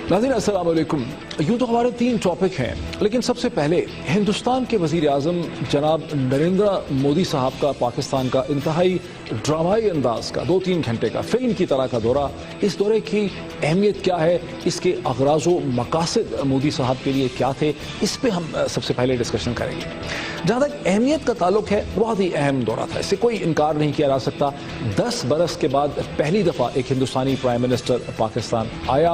नाज़रीन अस्सलाम वालेकुम। यूँ तो हमारे 3 टॉपिक हैं, लेकिन सबसे पहले हिंदुस्तान के वज़ीर आज़म जनाब नरेंद्र मोदी साहब का पाकिस्तान का इंतहाई ड्रामाई अंदाज का 2-3 घंटे का फिल्म की तरह का दौरा, इस दौरे की अहमियत क्या है, इसके अगराज़ व मकासद मोदी साहब के लिए क्या थे, इस पर हम सबसे पहले डिस्कशन करेंगे। जहाँ तक अहमियत का ताल्लुक है, बहुत ही अहम दौरा था, इससे कोई इनकार नहीं किया जा सकता। 10 बरस के बाद पहली दफ़ा एक हिंदुस्तानी प्राइम मिनिस्टर पाकिस्तान आया।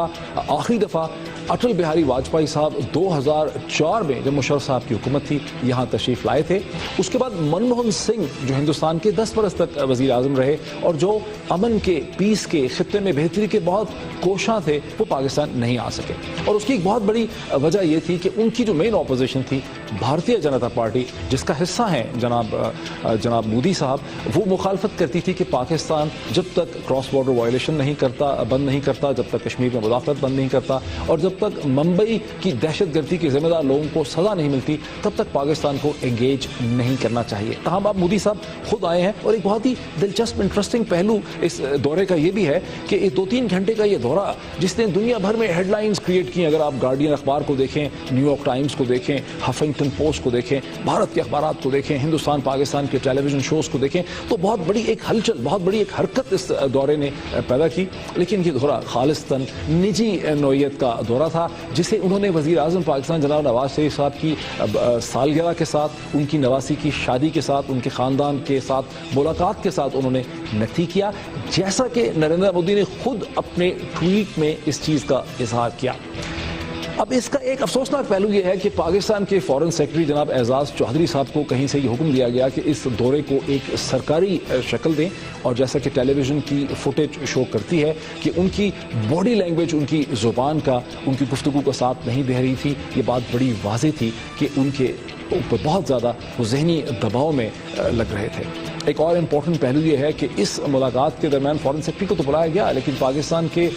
आखिरी दफ़ा अटल बिहारी वाजपेयी साहब 2004 में जब मुशर्रफ साहब की हुकूमत थी यहाँ तशरीफ़ लाए थे। उसके बाद मनमोहन सिंह जो हिंदुस्तान के 10 बरस तक वज़ीर आज़म रहे और जो अमन के, पीस के, खित्ते में बेहतरी के बहुत कोशां थे, वो पाकिस्तान नहीं आ सके। और उसकी एक बहुत बड़ी वजह यह थी कि उनकी जो मेन ऑपोजिशन थी भारतीय जनता पार्टी, जिसका हिस्सा हैं जनाब मोदी साहब, वो मुखालफत करती थी कि पाकिस्तान जब तक क्रॉस बॉर्डर वायलेशन बंद नहीं करता, जब तक कश्मीर में मुदाफ़त बंद नहीं करता और जब तक मुंबई की दहशतगर्दी के जिम्मेदार लोगों को सज़ा नहीं मिलती, तब तक पाकिस्तान को एंगेज नहीं करना चाहिए। तमाम अब मोदी साहब खुद आए हैं और एक बहुत ही दिलचस्प इंटरेस्टिंग पहलू इस दौरे का ये भी है कि इस 2-3 घंटे का ये दौरा जिसने दुनिया भर में हेडलाइंस क्रिएट की, अगर आप गार्डियन अखबार को देखें, न्यूयॉर्क टाइम्स को देखें, हफिंगटन पोस्ट को देखें, भारत के अखबार को देखें, हिंदुस्तान पाकिस्तान के टेलीविजन शोज़ को देखें, तो बहुत बड़ी एक हलचल, बहुत बड़ी एक हरकत इस दौरे ने पैदा की। लेकिन ये दौरा खालिस्तन निजी नौइयत का दौरा था, जिसे उन्होंने वज़ीर आज़म पाकिस्तान जनाब नवाज शरीफ साहब की सालगिरह के साथ, उनकी नवासी की शादी के साथ, उनके ख़ानदान के साथ मुलाकात के साथ उन्होंने नक्की किया, जैसा कि नरेंद्र मोदी ने खुद अपने ट्वीट में इस चीज़ का इजहार किया। अब इसका एक अफसोसनाक पहलू यह है कि पाकिस्तान के फॉरेन सेक्रेटरी जनाब एजाज चौधरी साहब को कहीं से ये हुक्म दिया गया कि इस दौरे को एक सरकारी शक्ल दें, और जैसा कि टेलीविज़न की फुटेज शो करती है कि उनकी बॉडी लैंग्वेज, उनकी ज़ुबान का, उनकी गुफ्तगू का साथ नहीं दे रही थी। ये बात बड़ी वाज़ेह थी कि उनके ऊपर बहुत ज़्यादा जहनी दबाव में लग रहे थे। एक और इम्पोर्टेंट पहलू ये है कि इस मुलाकात के दरमियान फॉरेन सेक्रेटरी को तो बुलाया गया, लेकिन पाकिस्तान के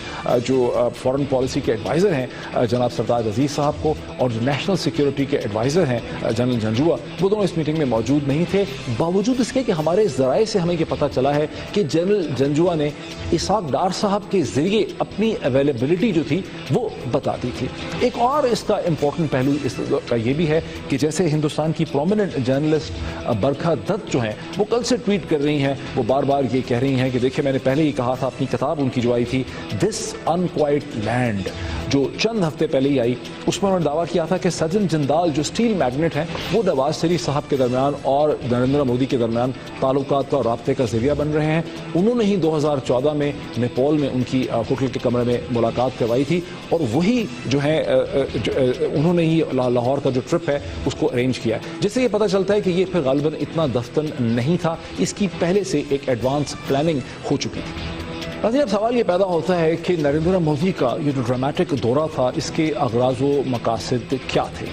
जो फॉरेन पॉलिसी के एडवाइज़र हैं जनाब सरदार अजीज़ साहब को और जो नेशनल सिक्योरिटी के एडवाइज़र हैं जनरल जंजुआ, वो दोनों इस मीटिंग में मौजूद नहीं थे। बावजूद इसके कि हमारे ज़राए से हमें ये पता चला है कि जनरल जंजुआ ने इसहाक डार साहब के ज़रिए अपनी अवेलेबिलिटी जो थी वो बता दी थी। एक और इसका इम्पोर्टेंट पहलू इसका ये भी है कि जैसे हिंदुस्तान की प्रोमिनेंट जर्नलिस्ट बरखा दत्त जो हैं, वो कल से ट्वीट कर रही हैं, वो बार बार ये कह रही हैं कि देखिए मैंने पहले ही कहा था, अपनी किताब उनकी जो आई थी दिस अनक्वाइट लैंड, जो चंद हफ्ते पहले ही आई, उसमें उन्होंने दावा किया था कि सज्जन जिंदाल जो स्टील मैग्नेट हैं, वो नवाज शरीफ साहब के दरमियान और नरेंद्र मोदी के दरमियान ताल्लुकात का और राब्ते का जरिया बन रहे हैं। उन्होंने ही 2014 में नेपाल में उनकी होटल के कमरे में मुलाकात करवाई थी और वही जो है उन्होंने ही लाहौर का जो ट्रिप है उसको अरेंज किया है, जिससे ये पता चलता है कि ये फिर गालिबन इतना दफ्तन नहीं था, इसकी पहले से एक एडवांस प्लानिंग हो चुकी थी। अब सवाल ये पैदा होता है कि नरेंद्र मोदी का ये जो ड्रामेटिक दौरा था, इसके अगराज़ व मकासद क्या थे।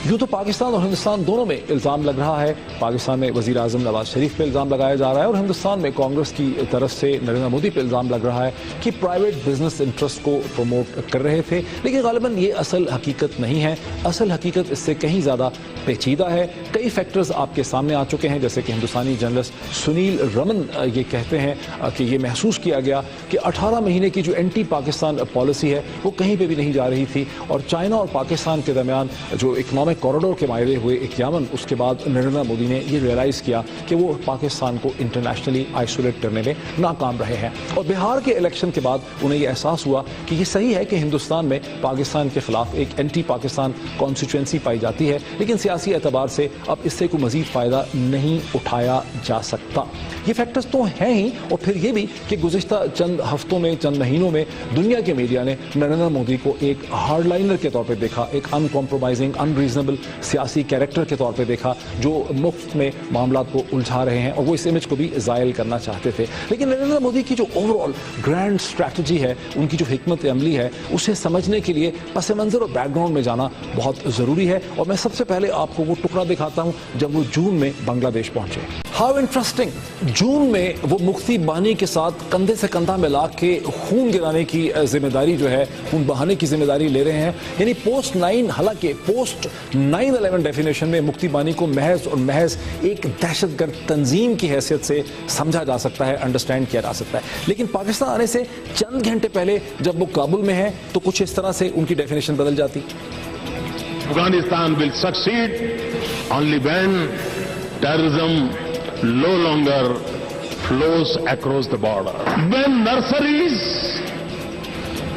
यूँ तो पाकिस्तान और हिंदुस्तान दोनों में इल्ज़ाम लग रहा है। पाकिस्तान में वज़ीर आज़म नवाज शरीफ पे इल्ज़ाम लगाया जा रहा है और हिंदुस्तान में कांग्रेस की तरफ से नरेंद्र मोदी पे इल्ज़ाम लग रहा है कि प्राइवेट बिजनेस इंटरेस्ट को प्रमोट कर रहे थे। लेकिन गालिबन ये असल हकीकत नहीं है। असल हकीकत इससे कहीं ज़्यादा पेचीदा है। कई फैक्टर्स आपके सामने आ चुके हैं, जैसे कि हिंदुस्तानी जर्नलिस्ट सुनील रमन ये कहते हैं कि ये महसूस किया गया कि 18 महीने की जो एंटी पाकिस्तान पॉलिसी है वो कहीं पर भी नहीं जा रही थी, और चाइना और पाकिस्तान के दरमियान जो इकनॉमिक कॉरिडोर के मायरे हुए एक यमन, उसके बाद नरेंद्र मोदी ने ये रियलाइज़ किया कि वो पाकिस्तान को इंटरनेशनली आइसोलेट करने में नाकाम रहे हैं। और बिहार के इलेक्शन के बाद उन्हें ये एहसास हुआ कि ये सही है कि हिंदुस्तान में पाकिस्तान के खिलाफ एक एंटी पाकिस्तान कॉन्स्टिट्यूंसी पाई जाती है, लेकिन सियासी एतबार से अब इससे कोई मजीद फ़ायदा नहीं उठाया जा सकता। ये फैक्टर्स तो हैं ही, और फिर ये भी कि गुज़िश्ता चंद हफ्तों में, चंद महीनों में दुनिया के मीडिया ने नरेंद्र मोदी को एक हार्डलाइनर के तौर पर देखा, एक अनकॉम्प्रोमाइजिंग, अनरीजनेबल सियासी कैरेक्टर के तौर पे देखा, जो मुफ्त में मामला को उलझा रहे हैं, और वो इस इमेज को भी ज़ायल करना चाहते थे। लेकिन नरेंद्र मोदी की जो ओवरऑल ग्रैंड स्ट्रैटेजी है, उनकी जो हिकमत अमली है, उसे समझने के लिए पस मंज़र और बैकग्राउंड में जाना बहुत ज़रूरी है। और मैं सबसे पहले आपको वो टुकड़ा दिखाता हूँ जब वो जून में बांग्लादेश पहुँचे। How interesting. जून में वो मुफ्ती बानी के साथ कंधे से कंधा मिला के खून गिराने की जिम्मेदारी जो है, खून बहाने की जिम्मेदारी ले रहे हैं। यानी पोस्ट 9, हालांकि पोस्ट 9/11 डेफिनेशन में मुफ्ती बानी को महज और महज एक दहशतगर्द तंजीम की हैसियत से समझा जा सकता है, अंडरस्टैंड किया जा सकता है। लेकिन पाकिस्तान आने से चंद घंटे पहले जब वो काबुल में है तो कुछ इस तरह से उनकी डेफिनेशन बदल जाती। Afghanistan will succeed only when terrorism no longer flows across the border. When nurseries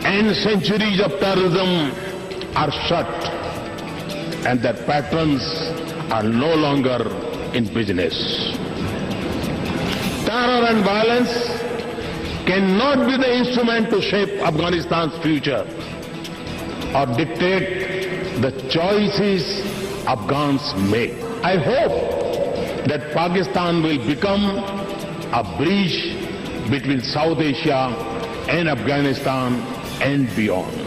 and centuries of terrorism are shut and their patrons are no longer in business. Terror and violence cannot be the instrument to shape Afghanistan's future or dictate the choices Afghans make. I hope that Pakistan will become a bridge between South Asia and Afghanistan and beyond.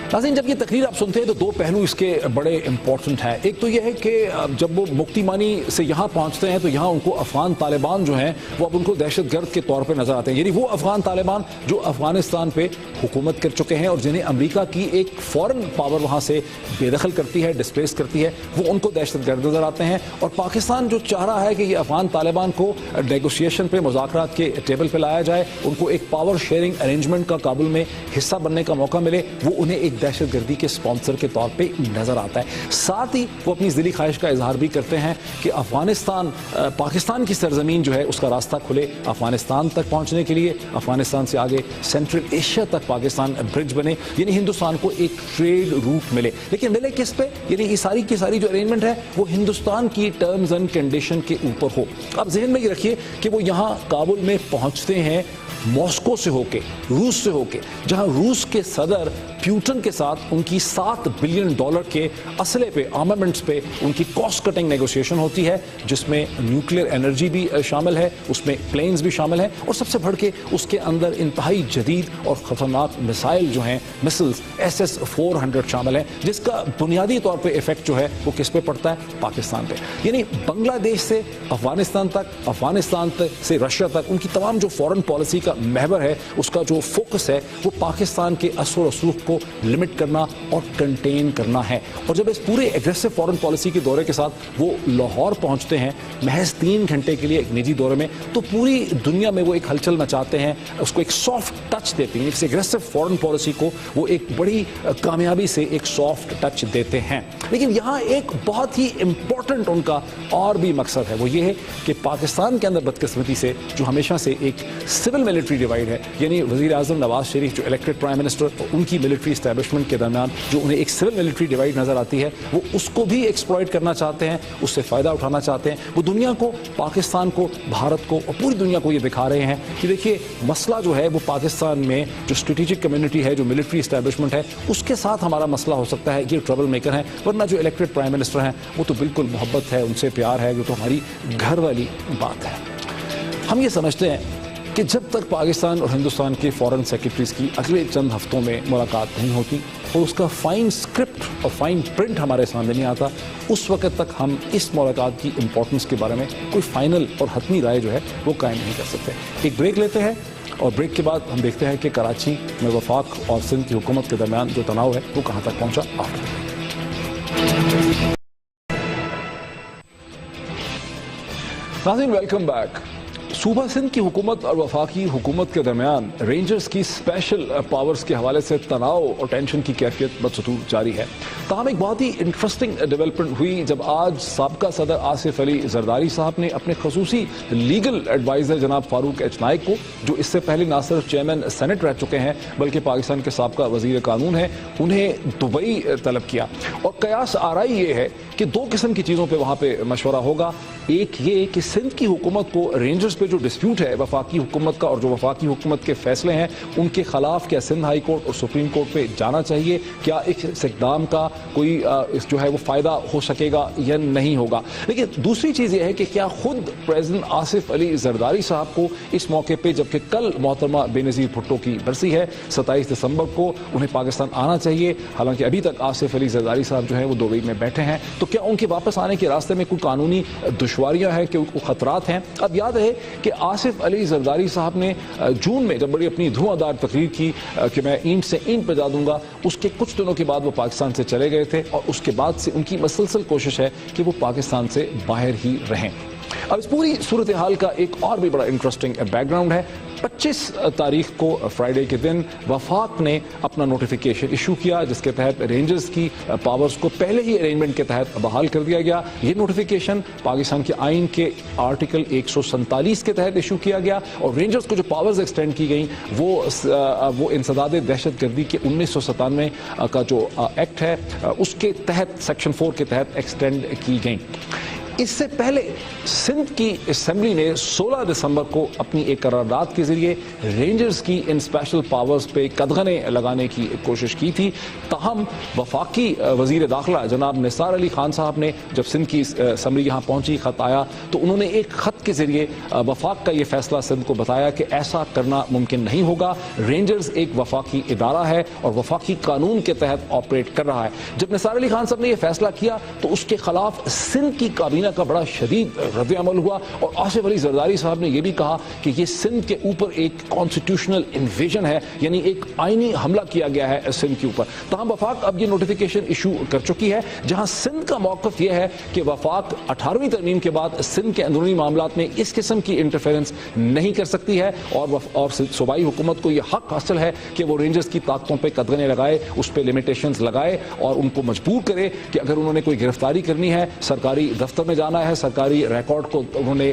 नाज़रीन, जब ये तकरीर आप सुनते हैं तो दो पहलू इसके बड़े इंपॉर्टेंट हैं। एक तो ये है कि जब वो मुफ्ती बानी से यहाँ पहुँचते हैं तो यहाँ उनको अफगान तालिबान जो हैं वो अब उनको दहशतगर्द के तौर पे नजर आते हैं। यानी वो अफगान तालिबान जो अफगानिस्तान पे हुकूमत कर चुके हैं और जिन्हें अमेरिका की एक फॉरेन पावर वहाँ से बेदखल करती है, डिस्प्लेस करती है, वो उनको दहशतगर्द नजर आते हैं। और पाकिस्तान जो चाह रहा है कि ये अफगान तालिबान को नेगोशिएशन पे, मुज़ाकरात के टेबल पर लाया जाए, उनको एक पावर शेयरिंग अरेंजमेंट का काबुल में हिस्सा बनने का मौका मिले, वो उन्हें एक दहशतगर्दी के स्पॉन्सर के तौर पे नजर आता है। साथ ही वो अपनी दिली ख्वाहिश का इजहार भी करते हैं कि अफगानिस्तान, पाकिस्तान की सरजमीन जो है उसका रास्ता खुले अफगानिस्तान तक पहुंचने के लिए, अफगानिस्तान से आगे सेंट्रल एशिया तक पाकिस्तान ब्रिज बने, यानी हिंदुस्तान को एक ट्रेड रूट मिले। लेकिन मिले किस पे? यानी ये सारी की सारी जो अरेंजमेंट है वो हिंदुस्तान की टर्म्स एंड कंडीशन के ऊपर हो। अब जहन में ये रखिए कि वो यहाँ काबुल में पहुंचते हैं मॉस्को से होके, रूस से होके, जहां रूस के सदर प्यूटन के साथ उनकी $7 बिलियन के असले पे, आर्मामेंट्स पे उनकी कॉस्ट कटिंग नेगोशिएशन होती है, जिसमें न्यूक्लियर एनर्जी भी शामिल है, उसमें प्लेन्स भी शामिल है और सबसे बढ़ के उसके अंदर इंतहाई जदीद और खतरनाक मिसाइल जो हैं, मिसाइल्स SS-400 शामिल है, जिसका बुनियादी तौर पे इफेक्ट जो है वो किस पे पड़ता है? पाकिस्तान पे। यानी बांग्लादेश से अफगानिस्तान तक, अफगानिस्तान से रशिया तक, उनकी तमाम जो फॉरेन पॉलिसी का महवर है, उसका जो फोकस है वो पाकिस्तान के असर रसूख को लिमिट करना और कंटेन करना है। और जब इस पूरे एग्रेसिव फॉरेन पॉलिसी के दौरे के साथ वो लाहौर पहुंचते हैं महज 3 घंटे के लिए एक निजी दौरे में, तो पूरी दुनिया में वो एक हलचल मचाते हैं, उसको एक सॉफ्ट टच देते हैं। इस एग्रेसिव फॉरेन पॉलिसी को वो एक बड़ी कामयाबी से एक सॉफ्ट टच देते हैं। लेकिन यहाँ एक बहुत ही इंपॉर्टेंट उनका और भी मकसद है, वो ये है कि पाकिस्तान के अंदर बदकिस्मती से जो हमेशा से एक सिविल मिलिट्री डिवाइड है, यानी वजीर आजम नवाज शरीफ जो इलेक्टेड प्राइम मिनिस्टर और उनकी मिलिट्री एस्टैब्लिशमेंट के दरमियान जो उन्हें एक सिविल मिलिट्री डिवाइड नजर आती है, वो उसको भी एक्सप्लॉइट करना चाहते हैं, उससे फायदा उठाना चाहते हैं। वो दुनिया को, पाकिस्तान को, भारत को और पूरी दुनिया को ये दिखा रहे हैं कि देखिए मसला जो है वो पाकिस्तान में जो स्ट्रेटेजिक कम्युनिटी है, जो मिलिट्री एस्टैब्लिशमेंट है, उसके साथ हमारा मसला हो सकता है, ये ट्रबल मेकर है, वरना जो इलेक्टेड प्राइम मिनिस्टर हैं वो तो बिल्कुल मोहब्बत है, उनसे प्यार है, जो तो हमारी घर वाली बात है। हम ये समझते हैं कि जब तक पाकिस्तान और हिंदुस्तान के फॉरेन सेक्रेटरीज की अगले चंद हफ्तों में मुलाकात नहीं होती और उसका फाइन स्क्रिप्ट और फाइन प्रिंट हमारे सामने नहीं आता, उस वक्त तक हम इस मुलाकात की इंपॉर्टेंस के बारे में कोई फाइनल और हतमी राय जो है वो कायम नहीं कर सकते। एक ब्रेक लेते हैं और ब्रेक के बाद हम देखते हैं कि कराची में वफाक और सिंध की हुकूमत के दरमियान जो तनाव है वो कहाँ तक पहुँचा। नाज़रीन, वेलकम बैक। सूबा सिंध की हुकूमत और वफाकी हुकूमत के दरमियान रेंजर्स की स्पेशल पावर्स के हवाले से तनाव और टेंशन की कैफियत बदस्तूर जारी है। ताहम एक बहुत ही इंटरेस्टिंग डेवलपमेंट हुई जब आज साबका सदर आसिफ अली जरदारी साहब ने अपने खसूसी लीगल एडवाइजर जनाब फारूक एच नाइक को, जो इससे पहले ना सिर्फ चेयरमैन सेनेट रह चुके हैं बल्कि पाकिस्तान के साबका वजीर कानून है, उन्हें दुबई तलब किया। और कयास आराई ये है कि 2 किस्म की चीज़ों पर वहाँ पर मशवरा होगा। एक ये कि सिंध की हुकूमत को रेंजर्स पे जो डिस्प्यूट है वफाकी हुकूमत का और जो वफाकी हुकूमत के फैसले हैं उनके खिलाफ क्या सिंध हाई कोर्ट और सुप्रीम कोर्ट पे जाना चाहिए, क्या इस इक़दाम का कोई जो है वो फ़ायदा हो सकेगा या नहीं होगा। लेकिन दूसरी चीज़ यह है कि क्या खुद प्रेसिडेंट आसिफ अली जरदारी साहब को इस मौके पर, जबकि कल मोहतरमा बेनज़ीर भुट्टो की बरसी है 27 दिसंबर को, उन्हें पाकिस्तान आना चाहिए। हालांकि अभी तक आसिफ अली जरदारी साहब जो है वो दुबई में बैठे हैं, तो क्या उनके वापस आने के रास्ते में कोई कानूनी दुश्वारियां हैं, कि खतरात हैं। अब याद रहे कि आसिफ अली जरदारी साहब ने जून में जब बड़ी अपनी धुआंधार तकरीर की कि मैं ईंट से ईंट पे जा दूंगा, उसके कुछ दिनों के बाद वो पाकिस्तान से चले गए थे और उसके बाद से उनकी मसलसल कोशिश है कि वो पाकिस्तान से बाहर ही रहें। अब इस पूरी सूरत हाल का एक और भी बड़ा इंटरेस्टिंग बैकग्राउंड है। 25 तारीख को फ्राइडे के दिन वफाक ने अपना नोटिफिकेशन इशू किया जिसके तहत रेंजर्स की पावर्स को पहले ही अरेंजमेंट के तहत बहाल कर दिया गया। ये नोटिफिकेशन पाकिस्तान के आइन के आर्टिकल 147 के तहत इशू किया गया और रेंजर्स को जो पावर्स एक्सटेंड की गई वो इंसदाद दहशतगर्दी के 1997 का जो एक्ट है उसके तहत सेक्शन 4 के तहत एक्सटेंड की गई। इससे पहले सिंध की असेंबली ने 16 दिसंबर को अपनी एक करारदाद के जरिए रेंजर्स की इन स्पेशल पावर्स पे कदगने लगाने की कोशिश की थी। ताहम वफाकी वजीर दाखिला जनाब निसार अली खान साहब ने जब सिंध की असेंबली यहाँ पहुंची, खत आया, तो उन्होंने एक खत के जरिए वफाक का ये फैसला सिंध को बताया कि ऐसा करना मुमकिन नहीं होगा। रेंजर्स एक वफाकी इदारा है और वफाकी कानून के तहत ऑपरेट कर रहा है। जब निसार अली खान साहब ने यह फैसला किया तो उसके खिलाफ सिंध की काबीना का बड़ा शदीद रद्द-ए-अमल हुआ और आसिफ अली जरदारी साहब ने यह भी कहा कि यह सिंध के ऊपर एक कॉन्स्टिट्यूशनल इन्वेजन है, यानी एक आईनी हमला किया गया है सिंध के ऊपर। तमाम वफाक अब ये नोटिफिकेशन इशू कर चुकी है, जहां सिंध का मौकफ यह है कि वफाक 18वीं तरमीम के बाद सिंध के अंदरूनी मामलात में इस किस्म की इंटरफेरेंस नहीं कर सकती है और सूबाई हुकूमत को यह हक हासिल है कि वो रेंजर्स की ताकतों पर कदगने लगाए, उस पर लिमिटेशंस लगाए और उनको मजबूर करे कि अगर उन्होंने कोई गिरफ्तारी करनी है, सरकारी दफ्तर में जाना है, सरकारी रिकॉर्ड को उन्होंने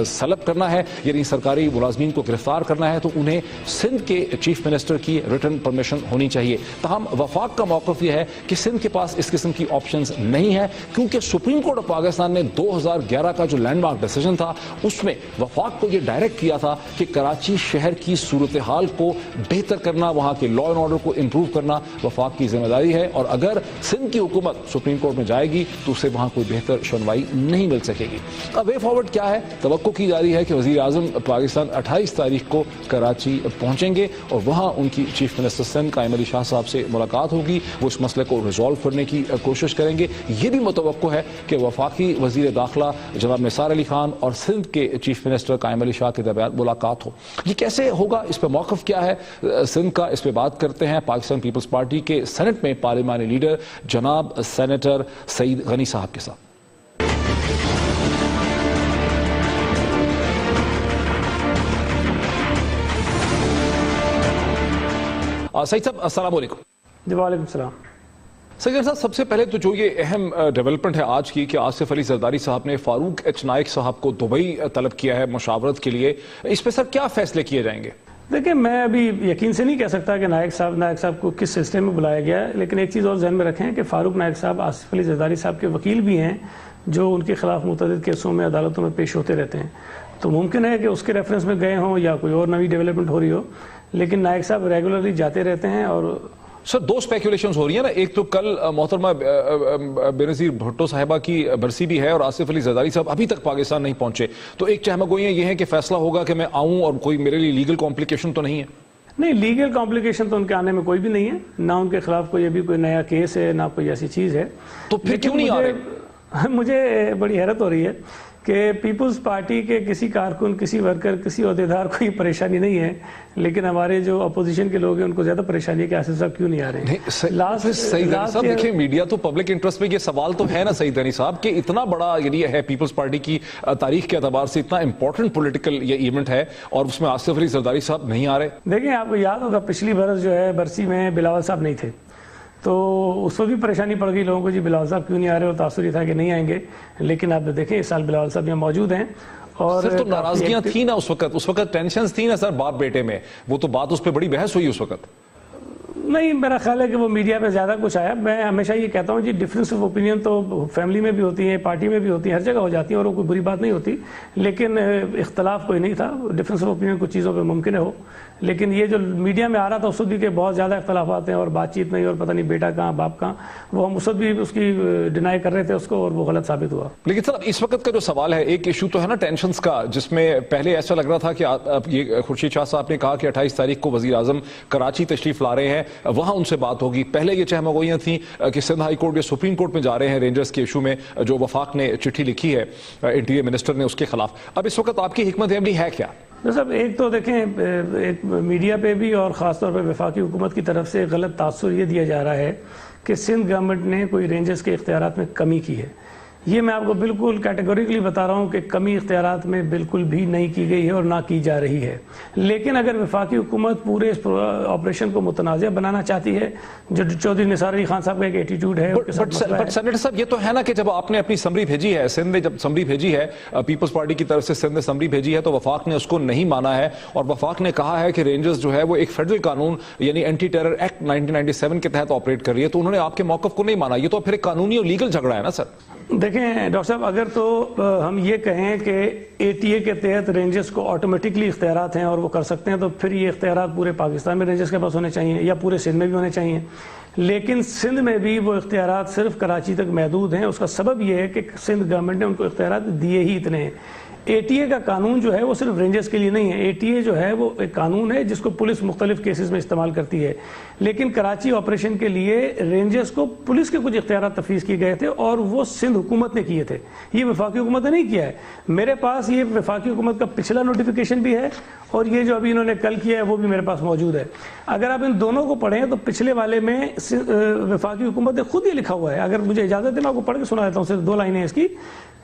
सलब करना है, यानी सरकारी मुलाजमीन को गिरफ्तार करना है, तो उन्हें सिंध के चीफ मिनिस्टर की रिटन परमिशन होनी चाहिए। तहम वफाक का मौकफ यह है कि सिंध के पास इस किस्म की ऑप्शंस नहीं है, क्योंकि सुप्रीम कोर्ट ऑफ पाकिस्तान ने 2011 का जो लैंडमार्क डिसीजन था उसमें वफाक को यह डायरेक्ट किया था कि कराची शहर की सूरत हाल को बेहतर करना, वहां के लॉ एंड ऑर्डर को इंप्रूव करना वफाक की जिम्मेदारी है और अगर सिंध की हुकूमत सुप्रीम कोर्ट में जाएगी तो उसे वहां कोई बेहतर सुनवाई नहीं मिल सकेगी। अब वे फॉरवर्ड क्या है, तवक्को की जा रही है कि वजीर आजम पाकिस्तान 28 तारीख को कराची पहुंचेंगे और वहां उनकी चीफ मिनिस्टर सिंध कायम अली शाह साहब से मुलाकात होगी, वो इस मसले को रिजॉल्व करने की कोशिश करेंगे। ये भी मुतवक्को है कि वफाकी वजीर दाखिला जनाब निसार अली खान और सिंध के चीफ मिनिस्टर कायम अली शाह के दरमियान मुलाकात हो। ये कैसे होगा, इस पर मौकफ क्या है सिंध का, इस पर बात करते हैं पाकिस्तान पीपल्स पार्टी के सेनेट में पार्लिमानी लीडर जनाब सेनेटर सईद गनी साहब के साथ। सईद साहब अस्सलाम वालेकुम। वालेकुम सलाम। सईद साहब, सबसे पहले तो जो ये अहम डेवलपमेंट है आज की कि आसिफ अली जरदारी साहब ने फारूक एच नाइक साहब को दुबई तलब किया है मुशावरत के लिए, इस पर सर क्या फैसले किए जाएंगे? देखिए, मैं अभी यकीन से नहीं कह सकता कि नायक साहब को किस सिलसिले में बुलाया गया है, लेकिन एक चीज़ और जहन में रखें कि फारूक नायक साहब आसिफ अली जरदारी साहब के वकील भी हैं जो उनके खिलाफ मुतअद्दिद केसों में अदालतों में पेश होते रहते हैं, तो मुमकिन है कि उसके रेफरेंस में गए हों या कोई और नई डेवलपमेंट हो रही हो, लेकिन नायक साहब रेगुलरली जाते रहते हैं। और सर, दो स्पेकुलेशंस हो रही है ना, एक तो कल मोहतरमा बेनज़ीर भुट्टो साहिबा की बरसी भी है और आसिफ अली जरदारी साहब अभी तक पाकिस्तान नहीं पहुंचे, तो एक चहमगोइयां ये है कि फैसला होगा कि मैं आऊं और कोई मेरे लिए लीगल कॉम्प्लिकेशन तो नहीं है? नहीं, लीगल कॉम्प्लिकेशन तो उनके आने में कोई भी नहीं है, ना उनके खिलाफ कोई अभी कोई नया केस है, ना कोई ऐसी चीज़ है। तो फिर क्यों नहीं आ रहे? मुझे बड़ी हैरत हो रही है कि पीपल्स पार्टी के किसी कारकुन, किसी वर्कर, किसी ओहदेदार को ये परेशानी नहीं है, लेकिन हमारे जो अपोजिशन के लोग हैं उनको ज्यादा परेशानी है कि आसिफ साहब क्यों नहीं आ रहे हैं। सईद साहब, देखिए मीडिया तो पब्लिक इंटरेस्ट में ये सवाल तो है ना सईद गनी साहब कि इतना बड़ा यदि है पीपल्स पार्टी की तारीख के एतबार से इतना इंपॉर्टेंट पॉलिटिकल ये इवेंट है और उसमें आसिफ अली जरदारी साहब नहीं आ रहे। देखिए, आपको याद होगा पिछली बरस जो है बरसी में बिलावल साहब नहीं थे, तो उस वक्त भी परेशानी पड़ गई लोगों को, जी बिलावल साहब क्यों नहीं आ रहे, और तासुर ये था कि नहीं आएंगे, लेकिन आप देखें इस साल बिलावल साहब यहाँ मौजूद हैं। और सर, तो नाराजगियां थी ना उस वक्त टेंशन थी ना सर बाप बेटे में, वो तो बात उस पर बड़ी बहस हुई उस वक्त। नहीं, मेरा ख्याल है कि वो मीडिया पे ज़्यादा कुछ आया। मैं हमेशा ये कहता हूँ जी, डिफरेंस ऑफ ओपिनियन तो फैमिली में भी होती है, पार्टी में भी होती है, हर जगह हो जाती है और वो कोई बुरी बात नहीं होती, लेकिन इख्तलाफ कोई नहीं था। डिफरेंस ऑफ ओपिनियन कुछ चीज़ों पर मुमकिन हो, लेकिन ये जो मीडिया में आ रहा था उस वक्त भी के बहुत ज़्यादा इख्तलाफात हैं और बातचीत नहीं और पता नहीं बेटा कहाँ बाप कहाँ, वो हम उस वक्त भी उसकी डिनाई कर रहे थे उसको और वो गलत साबित हुआ। लेकिन सर इस वक्त का जो सवाल है, एक इशू तो है ना टेंशन्स का, जिसमें पहले ऐसा लग रहा था कि ये खुर्शीद शाह साहब ने कहा कि 28 तारीख को वजीर आजम कराची तशरीफ ला रहे हैं, वहां उनसे बात होगी। पहले ये चहमगोइयां थी कि सिंध हाई कोर्ट या सुप्रीम कोर्ट में जा रहे हैं रेंजर्स के इशू में, जो वफाक ने चिट्ठी लिखी है इंटीरियर मिनिस्टर ने उसके खिलाफ। अब इस वक्त आपकी हिकमत अमली है क्या? साहब, एक तो देखें, एक मीडिया पे भी और ख़ासतौर पर वफाकी हुकूमत की तरफ से गलत तासुर ये दिया जा रहा है कि सिंध गवर्नमेंट ने कोई रेंजर्स के इख्तियारात में कमी की है। ये मैं आपको बिल्कुल कैटेगोरिकली बता रहा हूँ कि कमी इख्तियारात में बिल्कुल भी नहीं की गई है और ना की जा रही है। लेकिन अगर वफाकी हुकूमत पूरे इस ऑपरेशन को मुतनाज़ बनाना चाहती है, जो चौधरी निसार अली खान साहब का एक एटीट्यूड है, बट सेनेटर साहब, ये तो है ना कि जब आपने अपनी समरी भेजी है, सिंध ने जब समरी भेजी है, पीपल्स पार्टी की तरफ से सिंध ने समरी भेजी है, तो वफाक ने उसको नहीं माना है और वफाक ने कहा है कि रेंजर्स जो है वो एक फेडरल कानून यानी एंटी टेरर एक्ट 1997 के तहत ऑपरेट कर रही है, तो उन्होंने आपके मौकफ को नहीं माना। ये तो फिर एक कानूनी और लीगल झगड़ा है ना सर। देखें डॉक्टर साहब, अगर तो हम ये कहें कि एटीए के तहत रेंजर्स को ऑटोमेटिकली इख्तियारात हैं और वो कर सकते हैं, तो फिर ये इख्तियारात पूरे पाकिस्तान में रेंजर्स के पास होने चाहिए या पूरे सिंध में भी होने चाहिए। लेकिन सिंध में भी वो इख्तियारात सिर्फ कराची तक महदूद हैं। उसका सबब यह है कि सिंध गवर्नमेंट ने उनको इख्तियारात दिए ही इतने हैं। एटीए का कानून जो है वो सिर्फ रेंजर्स के लिए नहीं है। एटीए जो है वो एक कानून है जिसको पुलिस मुख्तलिफ केसेस में इस्तेमाल करती है, लेकिन कराची ऑपरेशन के लिए रेंजर्स को पुलिस के कुछ इख्तियारात तफवीज़ किए गए थे और वो सिंध हुकूमत ने किए थे, ये वफाकी हुकूमत ने नहीं किया है। मेरे पास ये वफाकी हुकूमत का पिछला नोटिफिकेशन भी है और ये जो अभी इन्होंने कल किया है वो भी मेरे पास मौजूद है। अगर आप इन दोनों को पढ़ें तो पिछले वाले में वफाकी हुकूमत ने खुद ही लिखा हुआ है। अगर मुझे इजाज़त है मैं आपको पढ़ के सुना देता हूँ, सिर्फ 2 लाइनें इसकी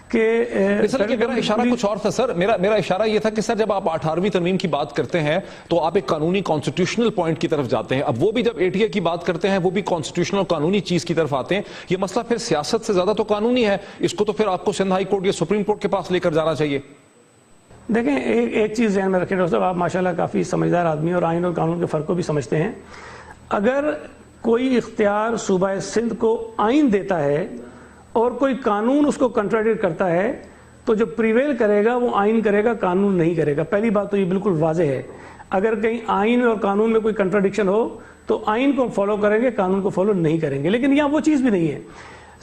कि मेरा इशारा कुछ और था सर। मेरा इशारा यह था कि सर जब आप 18वीं तरमीम की बात करते हैं तो आप एक कानूनी कॉन्स्टिट्यूशनल पॉइंट की तरफ जाते हैं। अब वो भी जब एटीए की बात करते हैं वो भी कॉन्स्टिट्यूशनल कानूनी चीज की तरफ आते हैं। ये मसला फिर सियासत से ज्यादा तो कानूनी है, इसको तो फिर आपको सिंध हाई कोर्ट या सुप्रीम कोर्ट के पास लेकर जाना चाहिए। देखें, एक चीज ध्यान में रखें डॉक्टर साहब, आप माशाल्लाह काफी समझदार आदमी और आइन और कानून के फर्क को भी समझते हैं। अगर कोई इख्तियार सूबा सिंध को आइन देता है और कोई कानून उसको कंट्राडिक्ट करता है तो जो प्रिवेल करेगा वो आइन करेगा, कानून नहीं करेगा। पहली बात तो ये बिल्कुल वाज़ेह है। अगर कहीं आइन और कानून में कोई कंट्राडिक्शन हो तो आइन को फॉलो करेंगे, कानून को फॉलो नहीं करेंगे। लेकिन यहाँ वो चीज़ भी नहीं है।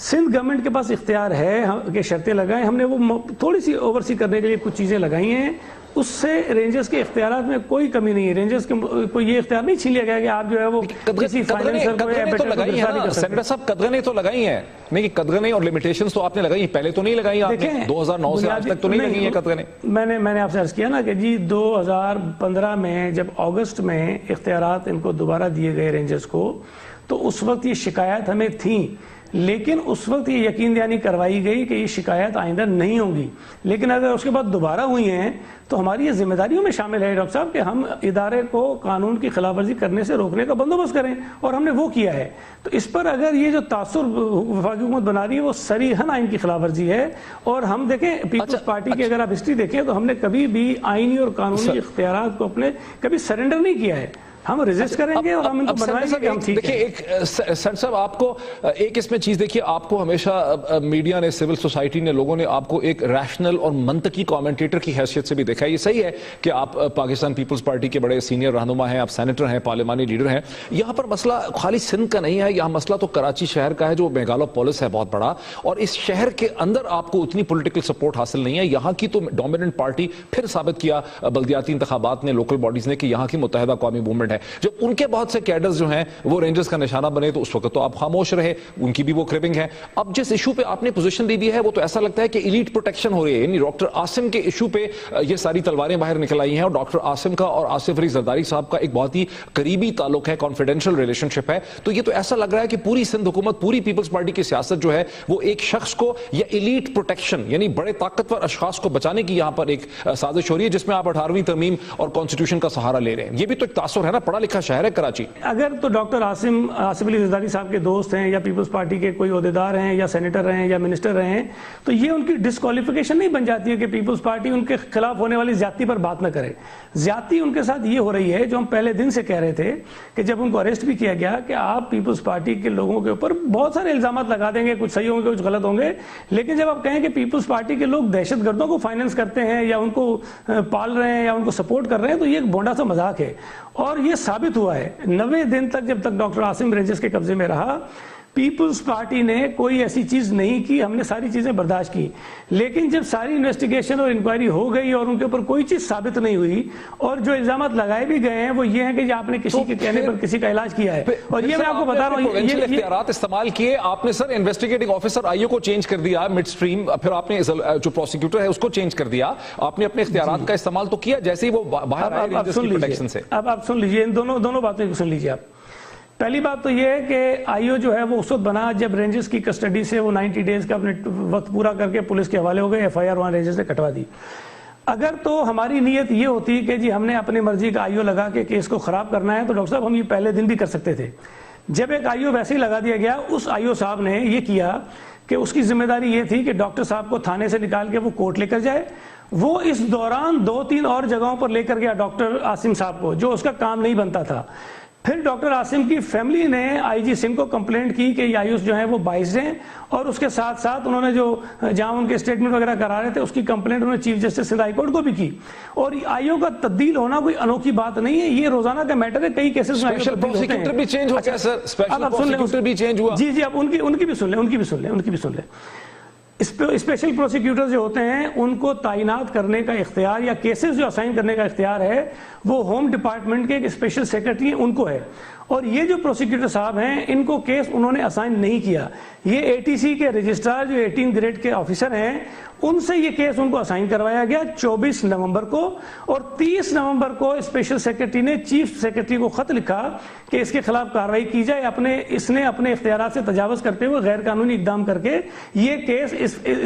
सिंध गवर्नमेंट के पास इख्तियार है कि शर्तें लगाएं, हमने वो थोड़ी सी ओवरसी करने के लिए कुछ चीज़ें लगाई हैं, उससे रेंजर्स के इख्तियारात में कोई कमी नहीं है। रेंजर्स के कोई ये इख्तियार नहीं छीन लिया गया कि आप जो है वो किसी फाइनेंसर को या बेटे को गिरफ्तार नहीं कर सकते। सेनेटर साहब, कदगने तो लगाई हैं, नहीं कदगने और लिमिटेशंस तो आपने लगाई, पहले तो नहीं लगाई आपने, 2009 से आज तक तो नहीं लगी है कदगने। मैंने आपसे अर्ज किया ना कि जी 2015 में जब अगस्त में इख्तियारात इनको दोबारा दिए गए रेंजर्स को, तो उस वक्त ये शिकायत हमें थी, लेकिन उस वक्त ये यकीन दहानी करवाई गई कि ये शिकायत आइंदा नहीं होगी। लेकिन अगर उसके बाद दोबारा हुई हैं तो हमारी ये जिम्मेदारियों में शामिल है डॉक्टर साहब कि हम इदारे को कानून की खिलाफवर्जी करने से रोकने का बंदोबस्त करें, और हमने वो किया है। तो इस पर अगर ये जो तासुर वफाकी हुकूमत बना रही है वो सरीहन आइन की खिलाफवर्जी है। और हम देखें पीपल्स पार्टी की अगर आप हिस्ट्री देखें तो हमने कभी भी आइनी और कानूनी इख्तियारात को अपने कभी सरेंडर नहीं किया है। हम रेजिस्ट करेंगे और हम इनको बनवाएंगे कि हम ठीक देखिए, एक सर साहब आपको एक इसमें चीज देखिए, आपको हमेशा मीडिया ने, सिविल सोसाइटी ने, लोगों ने आपको एक रैशनल और मंतकी कमेंटेटर की हैसियत से भी देखा है। ये सही है कि आप पाकिस्तान पीपल्स पार्टी के बड़े सीनियर रहनुमा हैं, आप सेनेटर हैं, पार्लियामानी लीडर हैं। यहाँ पर मसला खाली सिंध का नहीं है, यहाँ मसला तो कराची शहर का है जो मेगालोपोलिस है बहुत बड़ा, और इस शहर के अंदर आपको उतनी पॉलिटिकल सपोर्ट हासिल नहीं है। यहाँ की तो डोमिनेंट पार्टी फिर साबित किया बल्दियाती इंतखाबात ने, लोकल बॉडीज ने, कि यहाँ की मुत्तहिदा कौमी मूवमेंट है। जब उनके बहुत से कैडर्स जो हैं वो रेंजर्स का निशाना बने तो उस वक्त तो आप खामोश रहे, उनकी भी वो क्रिबिंग है। अब जिस इशू पे आपने पोजीशन दी है वो तो ऐसा लगता है कि इलीट प्रोटेक्शन हो रही है, यानी डॉक्टर आसिम के इशू पे ये सारी तलवारें बाहर निकल आई हैं, और डॉक्टर आसिम का और आसिफ अली जरदारी साहब का एक बहुत ही करीबी ताल्लुक है, कॉन्फिडेंशियल रिलेशनशिप है। तो ये तो ऐसा लग रहा है कि पूरी सिंध हुकूमत, पूरी पीपल्स पार्टी की सियासत जो है वो एक शख्स को या इलीट प्रोटेक्शन यानी बड़े ताकतवर अशखास को बचाने की यहां पर एक साजिश हो रही है, जिसमें आप 18वीं तरमीम और कॉन्स्टिट्यूशन का सहारा ले रहे हैं। ये भी तो एक तासुर है ना पढ़ा लिखा शहर है कराची। अगर तो डॉक्टर आसिफ अली जरदारी साहब के दोस्त हैं या पीपल्स पार्टी के कोई ओहदेदार हैं या सेनेटर हैं या मिनिस्टर हैं, तो ये उनकी डिस्क्वालिफिकेशन नहीं बन जाती है कि पीपल्स पार्टी उनके खिलाफ होने वाली ज्यादती पर बात न करे। ज्यादती उनके साथ ये हो रही है जो हम पहले दिन से कह रहे थे कि जब उनको अरेस्ट भी किया गया कि आप पीपल्स पार्टी के लोगों के ऊपर बहुत सारे इल्जाम लगा देंगे, कुछ सही होंगे कुछ गलत होंगे, लेकिन जब आप कहें कि पीपल्स पार्टी के लोग दहशतगर्दों को फाइनेंस करते हैं या उनको पाल रहे हैं या उनको सपोर्ट कर रहे हैं, तो ये एक भोंडा सा मजाक है। और ये साबित हुआ है 90 दिन तक जब तक डॉक्टर आसिम रेंजर्स के कब्जे में रहा, पीपल्स पार्टी ने कोई ऐसी चीज नहीं की, हमने सारी चीजें बर्दाश्त की। लेकिन जब सारी इन्वेस्टिगेशन और इंक्वायरी हो गई और उनके ऊपर कोई चीज साबित नहीं हुई और जो इल्जाम लगाए भी गए हैं वो ये है कि आपने किसी के कहने पर किसी का इलाज किया है, और ये मैं आपको बता रहा हूँ इख्तियारात इस्तेमाल किए आपने सर। इन्वेस्टिगेटिंग ऑफिसर आईओ को चेंज कर दिया मिड स्ट्रीम, फिर आपने जो प्रोसिक्यूटर है उसको चेंज कर दिया, आपने अपने इख्तियारात का इस्तेमाल तो किया जैसे ही वो बाहर आए प्रोटेक्शन से। अब आप सुन लीजिए, इन दोनों बातों को सुन लीजिए आप। पहली बात तो यह है कि आईओ जो है वो उस वक्त बना जब रेंजर्स की कस्टडी से वो 90 डेज का अपने वक्त पूरा करके पुलिस के हवाले हो गए, एफआईआर वहां रेंजर्स ने कटवा दी। अगर तो हमारी नीयत ये होती कि जी हमने अपनी मर्जी का आईओ लगा के केस को खराब करना है, तो डॉक्टर साहब हम ये पहले दिन भी कर सकते थे। जब एक आईओ वैसे ही लगा दिया गया, उस आईओ साहब ने ये किया कि उसकी जिम्मेदारी ये थी कि डॉक्टर साहब को थाने से निकाल के वो कोर्ट लेकर जाए। वो इस दौरान 2-3 और जगहों पर लेकर गया डॉक्टर आसिम साहब को, जो उसका काम नहीं बनता था। फिर डॉक्टर आसिम की फैमिली ने आईजी सिंह को कंप्लेंट की कि आयुष जो है वो बाइस्ड हैं, और उसके साथ साथ उन्होंने जो जहां उनके स्टेटमेंट वगैरह करा रहे थे उसकी कंप्लेंट उन्होंने chief justice Sindh high court को भी की। और आईओ का तब्दील होना कोई अनोखी बात नहीं है, ये रोजाना का मैटर है। कई केसेस में स्पेशल प्रोसिक्यूटर भी चेंज हो गया सर, स्पेशल प्रोसिक्यूटर भी चेंज हुआ। जी जी, आप उनकी भी सुन लें। स्पेशल प्रोसिक्यूटर जो होते हैं उनको तैनात करने का इख्तियार या केसेस जो असाइन करने का इख्तियार है वो होम डिपार्टमेंट के एक स्पेशल सेक्रेटरी है, उनको है। और ये जो प्रोसिक्यूटर साहब हैं इनको केस उन्होंने असाइन नहीं किया। ये एटीसी के रजिस्ट्रार जो 18 ग्रेड के ऑफिसर हैं उनसे ये केस उनको असाइन करवाया गया 24 नवंबर को, और 30 नवंबर को स्पेशल सेक्रेटरी ने चीफ सेक्रेटरी को खत लिखा कि इसके खिलाफ कार्रवाई की जाए। इसने अपने इख्तियारात से तजावुज करते हुए गैर कानूनी इकदाम करके ये केस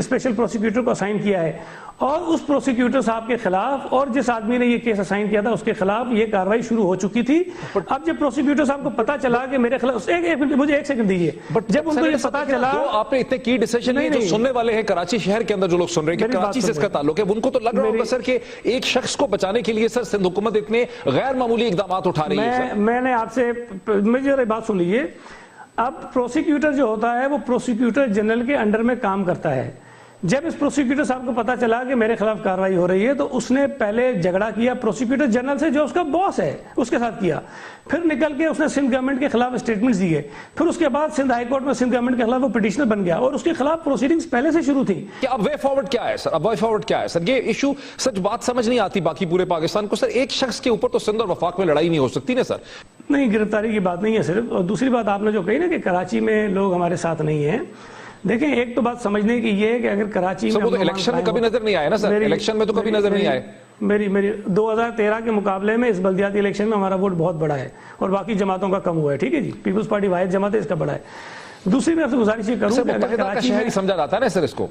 स्पेशल प्रोसिक्यूटर को असाइन किया है, और उस प्रोसिक्यूटर साहब के खिलाफ और जिस आदमी ने ये केस असाइन किया था उसके खिलाफ ये कार्रवाई शुरू हो चुकी थी। अब जब प्रोसिक्यूटर साहब को पता चला कि मेरे खिलाफ मुझे एक सेकंड दीजिए, जब उनको ये पता चला, आपने इतने की डिसीजन नहीं, जो सुनने वाले हैं कराची शहर के अंदर जो लोग सुन रहे हैं कि कराची से इसका ताल्लुक है, उनको तो लग रहा होगा सर कि एक शख्स को बचाने के लिए सर सिंध हुकूमत इतने गैर मामूली इकदाम उठा रही है। मैंने आपसे मेरी बात सुन लीजिए। अब प्रोसिक्यूटर जो होता है वो प्रोसिक्यूटर जनरल के अंडर में काम करता है। जब इस प्रोसिक्यूटर साहब को पता चला कि मेरे खिलाफ कार्रवाई हो रही है तो उसने पहले झगड़ा किया प्रोसिक्यूटर जनरल से जो उसका बॉस है उसके साथ किया, फिर निकल के उसने सिंध गवर्नमेंट के खिलाफ स्टेटमेंट्स दिए, फिर उसके बाद सिंध हाई कोर्ट में सिंध गवर्नमेंट के खिलाफ वो पिटिशनर बन गया और उसके खिलाफ प्रोसीडिंग्स पहले से शुरू थी। क्या अब वे फॉरवर्ड क्या है सर? अब वे फॉरवर्ड क्या है सर? ये इशू सच बात समझ नहीं आती बाकी पूरे पाकिस्तान को सर, एक शख्स के ऊपर तो सिंध और वफाक में लड़ाई नहीं हो सकती ना सर? नहीं, गिरफ्तारी की बात नहीं है सिर्फ। और दूसरी बात आपने जो कही ना कि कराची में लोग हमारे साथ नहीं है, देखें एक तो बात समझने की ये है कि अगर कराची में तो इलेक्शन में कभी नजर नहीं आया ना सर, इलेक्शन में तो कभी नजर नहीं आए। मेरी 2013 के मुकाबले में इस बल्दियाती इलेक्शन में हमारा वोट बहुत बड़ा है और बाकी जमातों का कम हुआ है। ठीक है जी, पीपल्स पार्टी वाहिद जमात है, इसका बड़ा है। दूसरी मैं आपसे गुजारिश ये करूं कि अगर कराची में समझा जाता है ना सर इसको,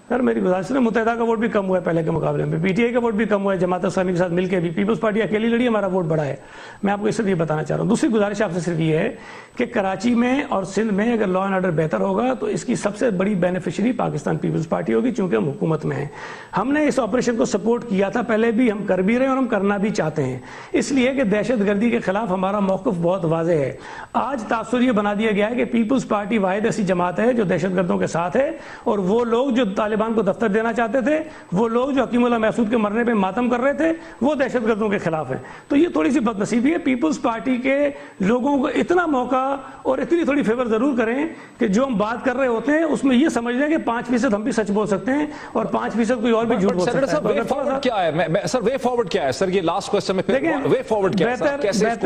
सर मेरी गुजारिश है, मुत्तहिदा का वोट भी कम हुआ है पहले के मुकाबले में, पीटीआई का वोट भी कम हुआ है, जमात इस्लामी के साथ मिलकर भी पीपल्स पार्टी अकेली लड़ी, हमारा वोट बढ़ा है। मैं आपको इसलिए बताना चाह रहा हूँ। दूसरी गुजारिश आपसे सिर्फ ये है कि कराची में और सिंध में अगर लॉ एंड ऑर्डर बेहतर होगा तो इसकी सबसे बड़ी बेनिफिशियरी पाकिस्तान पीपल्स पार्टी होगी, चूंकि हम हुकूमत में हैं। हमने इस ऑपरेशन को सपोर्ट किया था पहले भी, हम कर भी रहे हैं और हम करना भी चाहते हैं, इसलिए कि दहशतगर्दी के खिलाफ हमारा मौक़िफ़ बहुत वाज़ेह है। आज तासुर ये बना दिया गया है कि पीपल्स पार्टी वाहिद ऐसी जमात है जो दहशतगर्दों के साथ है, और वो लोग जो तालिबान को दफ्तर देना चाहते थे, वो लोग जो हकीमुल्लाह महसूद के मरने पे मातम कर रहे थे, वो दहशतगर्दों के खिलाफ है। तो ये थोड़ी सी बदनसीबी है। पीपल्स पार्टी के लोगों को इतना मौका और इतनी थोड़ी फेवर जरूर करें कि जो हम बात कर रहे होते हैं उसमें ये समझ लें कि 5% हम भी सच बोल सकते हैं और 5% कोई और भी झूठ बोल सकता है। वे फॉरवर्ड क्या है सर? वे फॉरवर्ड क्या है सर? ये लास्ट क्वेश्चन में वे फॉरवर्ड क्या है? कैसे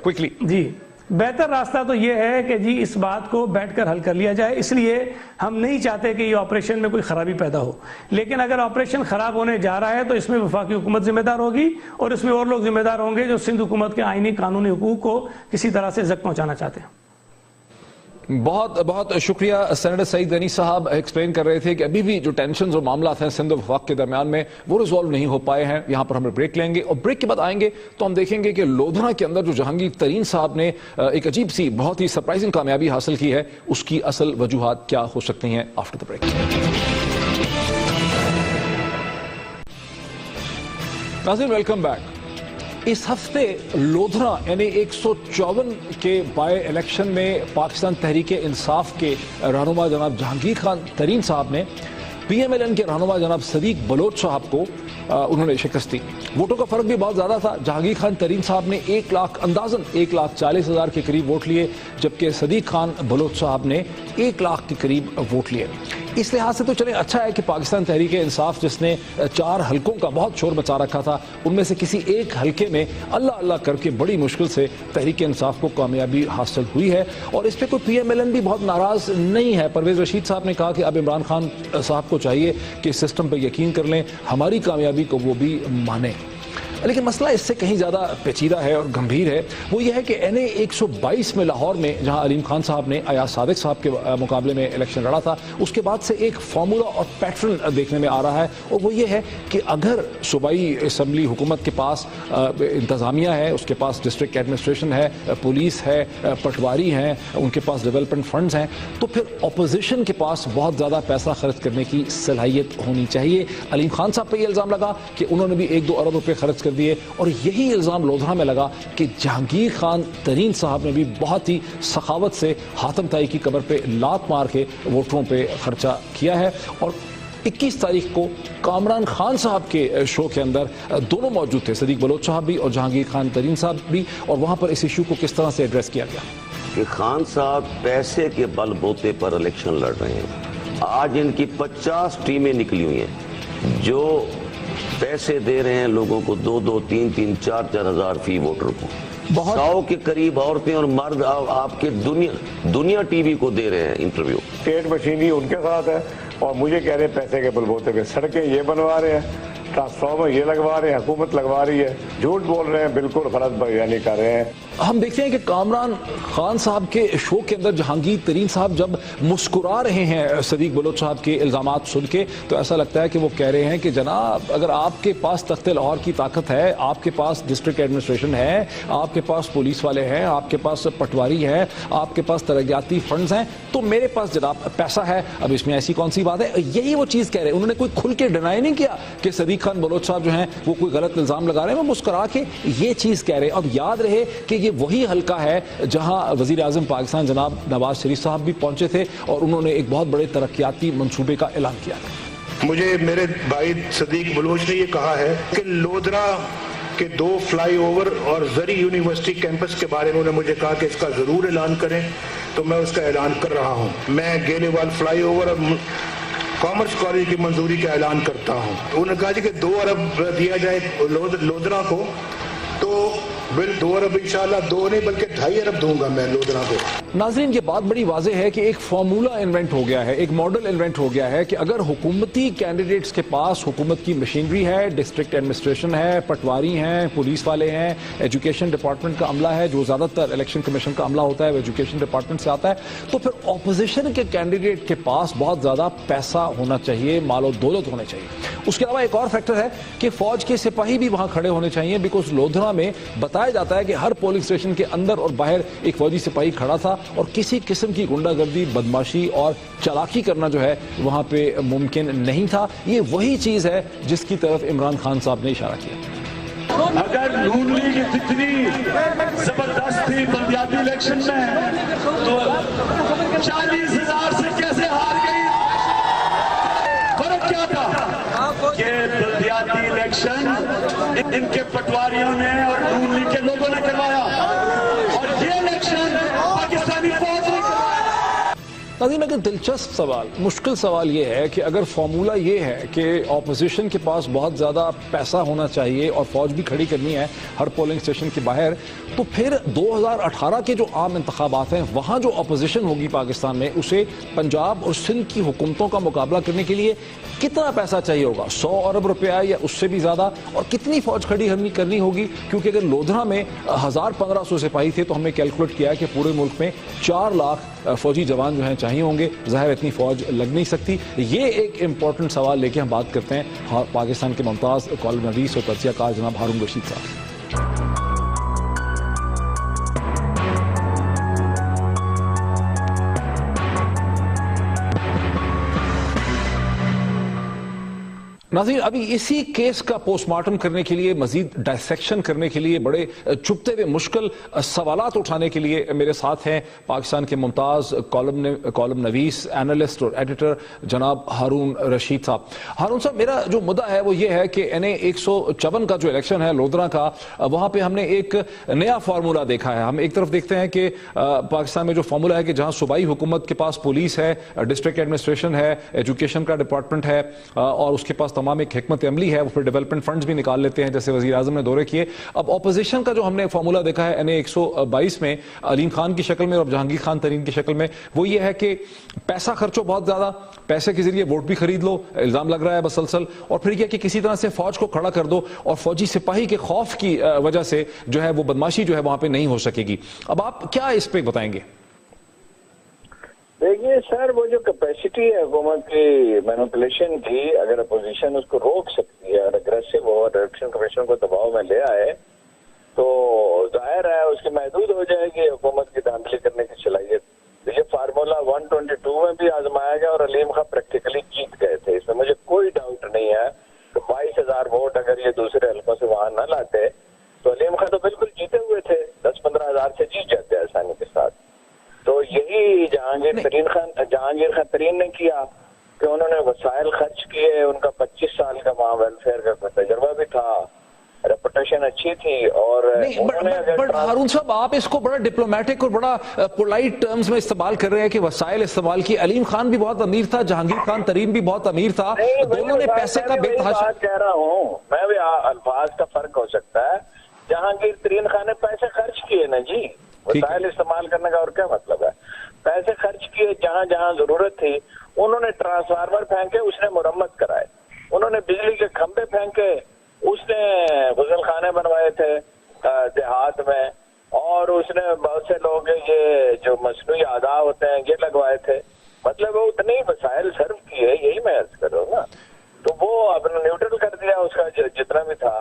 क्विकली जी, बेहतर रास्ता तो यह है कि जी इस बात को बैठकर हल कर लिया जाए। इसलिए हम नहीं चाहते कि ये ऑपरेशन में कोई खराबी पैदा हो, लेकिन अगर ऑपरेशन खराब होने जा रहा है तो इसमें वफाकी हुकूमत जिम्मेदार होगी और इसमें और लोग जिम्मेदार होंगे जो सिंध हुकूमत के आईनी कानूनी हुकूक को किसी तरह से जख्म पहुंचाना चाहते हैं। बहुत बहुत शुक्रिया। सेनेटर सईद गनी साहब एक्सप्लेन कर रहे थे कि अभी भी जो टेंशन और मामला हैं सिंध और वफाक के दरमियान में वो रिजॉल्व नहीं हो पाए हैं। यहां पर हम ब्रेक लेंगे और ब्रेक के बाद आएंगे तो हम देखेंगे कि लोधरा के अंदर जो जहांगीर तरीन साहब ने एक अजीब सी बहुत ही सरप्राइजिंग कामयाबी हासिल की है, उसकी असल वजूहात क्या हो सकती हैं। आफ्टर द ब्रेक नाज़रीन, वेलकम बैक। इस हफ्ते लोधरा यानी 154 के बाय इलेक्शन में पाकिस्तान तहरीक इंसाफ के रहनुमा जनाब जहांगीर खान तरीन साहब ने PMLN के रहनुमा जनाब सदीक बलोच साहब को उन्होंने शिकस्त दी। वोटों का फर्क भी बहुत ज्यादा था। जहांगीर खान तरीन साहब ने 1 लाख अंदाजन 1,40,000 के करीब वोट लिए, जबकि सदीक खान बलोच साहब ने 1 लाख के करीब वोट लिए। इस लिहाज से तो चले अच्छा है कि पाकिस्तान तहरीक इंसाफ जिसने 4 हलकों का बहुत शोर मचा रखा था, उनमें से किसी एक हलके में अल्लाह अल्लाह करके बड़ी मुश्किल से तहरीक इंसाफ को कामयाबी हासिल हुई है और इस पर कोई PMLN भी बहुत नाराज नहीं है। परवेज रशीद साहब ने कहा कि अब इमरान खान साहब को चाहिए कि इस सिस्टम पर यकीन कर लें, हमारी कामयाबी को वो भी माने। लेकिन मसला इससे कहीं ज़्यादा पेचीदा है और गंभीर है। वो ये है कि NA 122 में लाहौर में जहां अलीम खान साहब ने अयाज सादिक साहब के मुकाबले में इलेक्शन लड़ा था, उसके बाद से एक फार्मूला और पैटर्न देखने में आ रहा है और वो ये है कि अगर सूबाई असम्बली हुकूमत के पास इंतज़ामिया है, उसके पास डिस्ट्रिक्ट एडमिनिस्ट्रेशन है, पुलिस है, पटवारी हैं, उनके पास डेवलपमेंट फंड्स हैं, तो फिर अपोजिशन के पास बहुत ज़्यादा पैसा खर्च करने की सलाहियत होनी चाहिए। अलीम खान साहब पर यह इल्ज़ाम लगा कि उन्होंने भी 1-2 अरब रुपये खर्च दिए और यही इल्जाम लोधरा में लगा कि जहांगीर खान तरीन साहब ने भी बहुत ही सखावत से हातम ताई की कब्र पे लात मार के वोटरों पे खर्चा किया है। और 21 तारीख को कामरान खान साहब के शो के अंदर दोनों मौजूद थे, सदीक बलोच साहब भी और जहांगीर खान तरीन साहब भी, और वहां पर इस इशू को किस तरह से एड्रेस किया गया कि खान साहब पैसे के बलबूते पर इलेक्शन लड़ रहे हैं। आज इनकी 50 टीमें निकली हुई हैं जो पैसे दे रहे हैं लोगों को 2-2, 3-3, 4-4 हज़ार फी वोटर को। 100 के करीब औरतें और मर्द आपके दुनिया टीवी को दे रहे हैं इंटरव्यू। स्टेट मशीनरी उनके साथ है और मुझे कह रहे हैं पैसे के बलबूते पे सड़कें ये बनवा रहे हैं, ट्रांसफार्मर ये लगवा रहे हैं, हुकूमत लगवा रही है, झूठ बोल रहे हैं, बिल्कुल गलत बयानी कर रहे हैं। हम देखते हैं कि कामरान खान साहब के शो के अंदर जहांगीर तरीन साहब जब मुस्कुरा रहे हैं सदीक बलोच साहब के इल्जामात सुन के, तो ऐसा लगता है कि वो कह रहे हैं कि जनाब अगर आपके पास तख्ते लाहौर की ताकत है, आपके पास डिस्ट्रिक्ट एडमिनिस्ट्रेशन है, आपके पास पुलिस वाले हैं, आपके पास पटवारी है, आपके पास तरक्याती फंड्स हैं, तो मेरे पास जनाब पैसा है। अब इसमें ऐसी कौन सी बात है? यही वो चीज़ कह रहे हैं। उन्होंने कोई खुल के डिनाई नहीं किया कि सदीक खान बलोच साहब जो हैं वो कोई गलत इल्जाम लगा रहे हैं, वो मुस्कुरा के ये चीज़ कह रहे हैं। अब याद रहे कि ये वही हल्का है जहां वजीर आजम पाकिस्तान जनाब नवाज शरीफ साहब भी पहुंचे थे और उन्होंने एक बहुत बड़े तरक्याती मंसूबे का ऐलान किया। मुझे मेरे भाई सदीक बलोच ने ये कहा है कि लोधरा के 2 फ्लाईओवर और जरी यूनिवर्सिटी कैंपस के बारे में उन्होंने मुझे कहा कि इसका जरूर ऐलान करें, तो मैं उसका ऐलान कर रहा हूं। मैं गेलेवाल फ्लाईओवर और कॉमर्स कॉलेज की मंजूरी का ऐलान करता हूं। उन्होंने कहा कि 2 अरब दिया जाए लोधरा को, तो बिल 2 अरब इंशाल्लाह 2 नहीं बल्कि 2.5 अरब दूंगा मैं लोधरा को। नाजरीन, ये बात बड़ी वाज़ेह है कि एक फार्मूला इन्वेंट हो गया है, एक मॉडल इन्वेंट हो गया है कि अगर हुकूमती कैंडिडेट्स के पास हुकूमत की मशीनरी है, डिस्ट्रिक्ट एडमिनिस्ट्रेशन है, पटवारी हैं, पुलिस वाले हैं, एजुकेशन डिपार्टमेंट का अमला है, जो ज़्यादातर इलेक्शन कमीशन का अमला होता है वो एजुकेशन डिपार्टमेंट से आता है, तो फिर ऑपोजिशन के कैंडिडेट के पास बहुत ज़्यादा पैसा होना चाहिए, मालो दौलत होने चाहिए। उसके अलावा एक और फैक्टर है कि फौज के सिपाही भी वहां खड़े होने चाहिए, बिकॉज लोधरा में बताया जाता है कि हर पोलिंग स्टेशन के अंदर और बाहर एक फौजी सिपाही खड़ा था और किसी किस्म की गुंडागर्दी, बदमाशी और चालाकी करना जो है वहां पे मुमकिन नहीं था। ये वही चीज है जिसकी तरफ इमरान खान साहब ने इशारा किया। अगर नून लीग जितनी जबरदस्त थी बल्दियाती इलेक्शन में, तो 40,000 से कैसे हार गई? फर्क क्या था कि बल्दियाती इलेक्शन इनके पटवारियों ने और नून लीग के लोगों ने करवाया और ये इलेक्शन पाकिस्तानी फौज ने करवाया। नाज़रीन, अगर दिलचस्प सवाल, मुश्किल सवाल ये है कि अगर फॉर्मूला ये है कि ऑपोजिशन के पास बहुत ज़्यादा पैसा होना चाहिए और फौज भी खड़ी करनी है हर पोलिंग स्टेशन के बाहर, तो फिर 2018 के जो आम इंतखाबात हैं वहाँ जो ऑपोजिशन होगी पाकिस्तान में, उसे पंजाब और सिंध की हुकूमतों का मुकाबला करने के लिए कितना पैसा चाहिए होगा? 100 अरब रुपया या उससे भी ज़्यादा? और कितनी फौज खड़ी करनी होगी? क्योंकि अगर लोधरा में 1500 सिपाही थे तो हमने कैलकुलेट किया कि पूरे मुल्क में 4 लाख फौजी जवान जो हैं चाहिए होंगे। ज़ाहिर इतनी फौज लग नहीं सकती। ये एक इंपॉर्टेंट सवाल लेके हम बात करते हैं पाकिस्तान के मुमताज़ कॉलम नवीस और तजियाकार जनाब हारून रशीद साहब। नाज़रीन, अभी इसी केस का पोस्टमार्टम करने के लिए, मजीद डायसेक्शन करने के लिए, बड़े चुभते हुए मुश्किल सवालात उठाने के लिए मेरे साथ हैं पाकिस्तान के मुमताज़ कॉलम नवीस, एनालिस्ट और एडिटर जनाब हारून रशीद साहब। हारून साहब, मेरा जो मुद्दा है वो ये है कि NA 154 का जो इलेक्शन है लोधरा का, वहाँ पे हमने एक नया फार्मूला देखा है। हम एक तरफ देखते हैं कि पाकिस्तान में जो फार्मूला है कि जहाँ सूबाई हुकूमत के पास पुलिस है, डिस्ट्रिक्ट एडमिनिस्ट्रेशन है, एजुकेशन का डिपार्टमेंट है और उसके पास तमाम एक हिकमत अमली है, वो फिर डेवलपमेंट फंड्स भी निकाल लेते हैं जैसे वज़ीर आज़म ने दौरे किए। अब ऑपोजिशन का जो हमने फार्मूला देखा है NA 122 में, अलीम खान की शक्ल में और जहांगीर खान तरीन की शक्ल में, वो ये है कि पैसा खर्चो बहुत ज्यादा, पैसे के जरिए वोट भी खरीद लो, इल्जाम लग रहा है बसलसल, और फिर यह कि किसी तरह से फौज को खड़ा कर दो और फौजी सिपाही के खौफ की वजह से जो है वो बदमाशी जो है वहां पे नहीं हो सकेगी। अब आप क्या इस पे बताएंगे? देखिए सर, वो जो कैपेसिटी है हुकूमत की मैनिपुलेशन की, अगर अपोजिशन उसको रोक सकती है और अग्रेसिव हो, इलेक्शन कमीशन को दबाव में ले आए, तो जाहिर है उसकी महदूद हो जाएगी हुकूमत की धांधली करने की सलाहियत। तो ये फार्मूला 122 में भी आजमाया गया और अलीम खां प्रैक्टिकली जीत गए थे, इसमें मुझे कोई डाउट नहीं है कि 22,000 वोट अगर ये दूसरे हल्कों से वहां न लाते तो अलीम खां तो बिल्कुल जीते हुए थे, 10-15 हजार से जीत जाते आसानी के साथ। तो यही जहांगीर खान तरीन ने किया कि उन्होंने वसाइल खर्च किए, उनका 25 साल का वहाँ वेलफेयर का तजर्बा भी था, रेपुटेशन अच्छी थी। और बट हारून साहब, आप इसको बड़ा डिप्लोमेटिक और बड़ा पोलाइट टर्म्स में इस्तेमाल कर रहे हैं कि वसाइल इस्तेमाल की। अलीम खान भी बहुत अमीर था, जहांगीर खान तरीन भी बहुत अमीर था, दोनों ने पैसे का बेतहाशा। कह रहा हूँ मैं भी, अल्फाज का फर्क हो सकता है। जहांगीर तरीन खान ने पैसे खर्च किए ना जी, वसाइल इस्तेमाल करने का और क्या मतलब है? पैसे खर्च किए, जहां जहां जरूरत थी उन्होंने ट्रांसफार्मर फेंके, उसने मुरम्मत कराए, उन्होंने बिजली के खंभे फेंके, उसने गुसल खाने बनवाए थे देहात में, और उसने बहुत से लोग ये जो मसनूई आदा होते हैं ये लगवाए थे। मतलब वो उतनी वसाइल सर्व किए, यही मैं अर्ज कर रहा हूँ ना। तो वो अपने न्यूट्रल कर दिया उसका जितना भी था,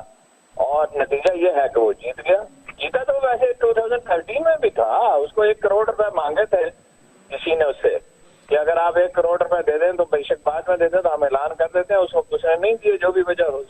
और नतीजा ये है कि वो जीत गया। जीता तो वैसे 2013 में भी था, उसको 1 करोड़ रुपए मांगे थे किसी ने उससे कि अगर आप 1 करोड़ रुपए दे दें तो बेशक बाद में दे दें, तो हम ऐलान कर देते हैं। उसको उसने नहीं दिए, जो भी वजह हो।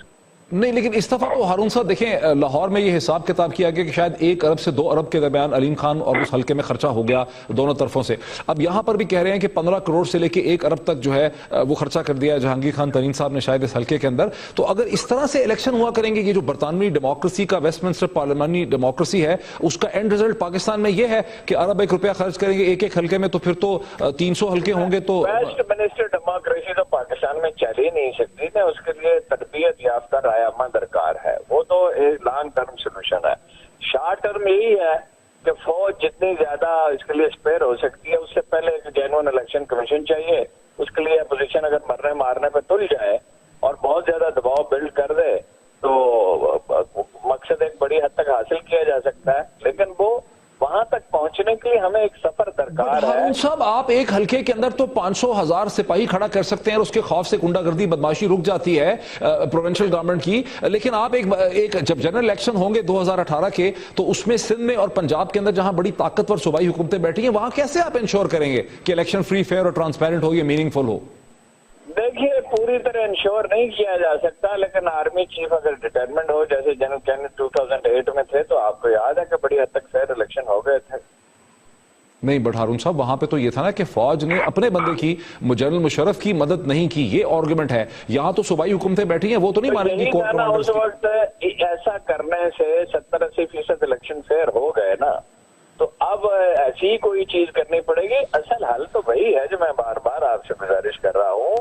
नहीं, लेकिन इस दफा तो हारून साहब देखें, लाहौर में ये हिसाब किताब किया गया कि शायद 1 अरब से 2 अरब के दरमियान अलीम खान और उस हल्के में खर्चा हो गया दोनों तरफों से। अब यहां पर भी कह रहे हैं कि 15 करोड़ से लेके 1 अरब तक जो है वो खर्चा कर दिया जहांगीर खान तरीन साहब ने शायद इस हल्के के अंदर। तो अगर इस तरह से इलेक्शन हुआ करेंगे, ये जो बरतानवी डेमोक्रेसी का, वेस्टमिंस्टर पार्लियामानी डेमोक्रेसी है, उसका एंड रिजल्ट पाकिस्तान में यह है कि अरब 1 रुपया खर्च करेंगे एक हल्के में, तो फिर तो 300 हल्के होंगे। तो वेस्टमिंस्टर डेमोक्रेसी तो पाकिस्तान में चल ही नहीं सकती ना, उसके लिए तरबियत याफ्ता रायामा दरकार है। वो तो एक लॉन्ग टर्म सोल्यूशन है। शॉर्ट टर्म यही है कि फौज जितनी ज्यादा इसके लिए स्पेयर हो सकती है, उससे पहले एक जेन्युइन इलेक्शन कमीशन चाहिए। उसके लिए अपोजिशन अगर मरने मारने पे तुल जाए और बहुत ज्यादा दबाव बिल्ड कर दे तो मकसद एक बड़ी हद तक हासिल किया जा सकता है, लेकिन वो वहां तक पहुंचने के लिए हमें एक सफर दरकार है। साहब, आप एक हल्के के अंदर तो 500,000 सिपाही खड़ा कर सकते हैं और उसके खौफ से गुंडागर्दी बदमाशी रुक जाती है प्रोविंशियल गवर्नमेंट की, लेकिन आप एक जब जनरल इलेक्शन होंगे 2018 के, तो उसमें सिंध में और पंजाब के अंदर जहां बड़ी ताकतवर सूबाई हुकूमतें बैठी हैं, वहां कैसे आप इंश्योर करेंगे कि इलेक्शन फ्री, फेयर और ट्रांसपेरेंट हो, ये मीनिंगफुल हो? देखिए, पूरी तरह इंश्योर नहीं किया जा सकता, लेकिन आर्मी चीफ अगर डिटरमेंट हो, जैसे जनरल कैनिंग 2008 में थे, तो आपको याद है कि बड़ी हद तक फेयर इलेक्शन हो गए थे। नहीं, बट हारून साहब, वहां पे तो ये था ना कि फौज ने अपने बंदे की, जनरल मुशर्रफ की मदद नहीं की, ये आर्गुमेंट है। यहाँ तो सूबाई हुकूमतें बैठी हैं, वो तो नहीं मानेंगी कोर्ट कमांडर्स की। उस वक्त ऐसा करने से 70-80% इलेक्शन फेयर हो गए ना, तो अब ऐसी कोई चीज करनी पड़ेगी। असल हल तो वही है जो मैं बार बार आपसे गुजारिश कर रहा हूँ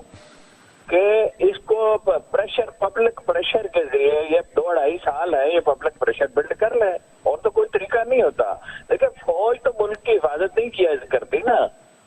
कि इसको प्रेशर, पब्लिक प्रेशर के जरिए, ये 2-2.5 साल है, ये पब्लिक प्रेशर बिल्ड कर ले, और तो कोई तरीका नहीं होता। देखिए फौज तो मुल्क की हिफाजत नहीं किया करती ना,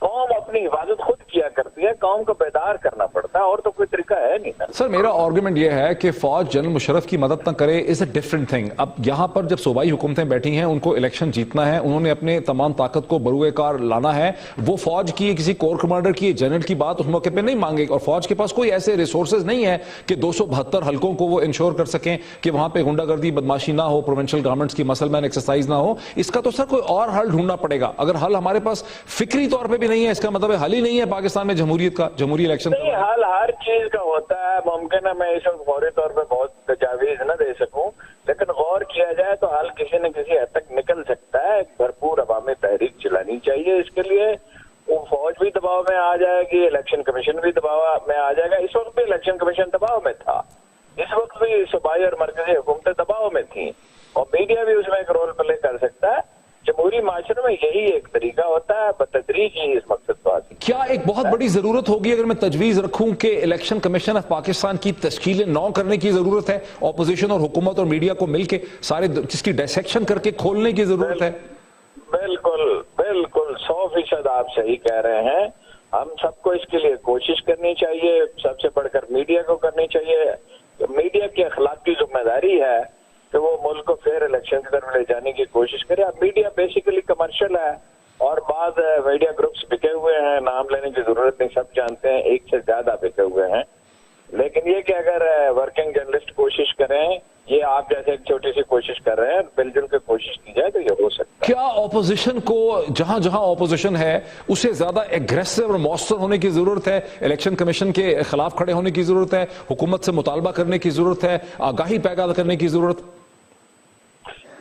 कौम अपनी हिफाजत खुद किया करती है, कौम को बेदार करना पड़ता है, और तो कोई तरीका है नहीं ना। सर मेरा आर्गुमेंट यह है कि फौज जनरल मुशर्रफ की मदद न करे इज अ डिफरेंट थिंग। अब यहां पर जब सूबाई हुकूमतें बैठी हैं, उनको इलेक्शन जीतना है, उन्होंने अपने तमाम ताकत को बरूए कार लाना है, वो फौज की किसी कोर कमांडर की, जनरल की बात उस मौके पर नहीं मांगेगी, और फौज के पास कोई ऐसे रिसोर्सेज नहीं है कि 272 हल्कों को वो इंश्योर कर सकें कि वहां पर गुंडागर्दी, बदमाशी ना हो, प्रोविंशियल गवर्नमेंट्स की मसलमैन एक्सरसाइज ना हो। इसका तो सर कोई और हल ढूंढना पड़ेगा। अगर हल हमारे पास फिक्री तौर पर भी नहीं है, इसका मतलब हल ही नहीं है पाकिस्तान में जमहूरियत का, जमहूरी इलेक्शन नहीं, हल हर चीज का होता है। मुमकिन है मैं इस वक्त फौरी तौर पे बहुत तजावीज न दे सकूं, लेकिन गौर किया जाए तो हल किसी न किसी हद तक निकल सकता है। भरपूर अवामी तहरीक चलानी चाहिए इसके लिए। वो फौज भी दबाव में आ जाएगी, इलेक्शन कमीशन भी दबाव में आ जाएगा। इस वक्त भी इलेक्शन कमीशन दबाव में था, इस वक्त भी सूबाई और मरकजी हुकूमतें दबाव में थी, और मीडिया भी उसमें एक रोल प्ले कर सकता है। जमहूरी माशरे में यही एक तरीका होता है, बतदरीज ही इस मकसद को हासिल। क्या एक बहुत बड़ी जरूरत होगी, अगर मैं तजवीज रखूं कि इलेक्शन कमीशन ऑफ पाकिस्तान की तश्कील 9 करने की जरूरत है, ऑपोजिशन और हुकूमत और मीडिया को मिलकर सारे जिसकी डायसेक्शन करके खोलने की जरूरत है? बिल्कुल बिल्कुल 100% आप सही कह रहे हैं। हम सबको इसके लिए कोशिश करनी चाहिए, सबसे बढ़कर मीडिया को करनी चाहिए। मीडिया की अखलाकी जिम्मेदारी है कि वो मुल्क को फेयर इलेक्शन की तरफ ले जाने की कोशिश करे। अब मीडिया बेसिकली कमर्शियल है, और बाद मीडिया ग्रुप्स बिके हुए हैं, नाम लेने की जरूरत नहीं, सब जानते हैं, एक से ज्यादा बिके हुए हैं। लेकिन ये कि अगर वर्किंग जर्नलिस्ट कोशिश करें, ये आप जैसे एक छोटी सी कोशिश कर रहे हैं, मिलजुल के कोशिश की जाए तो ये हो सकता है। क्या ऑपोजिशन को जहां जहां ऑपोजिशन है उसे ज्यादा एग्रेसिव और मौसर होने की जरूरत है, इलेक्शन कमीशन के खिलाफ खड़े होने की जरूरत है, हुकूमत से मुतालबा करने की जरूरत है, आगाही पैदा करने की जरूरत?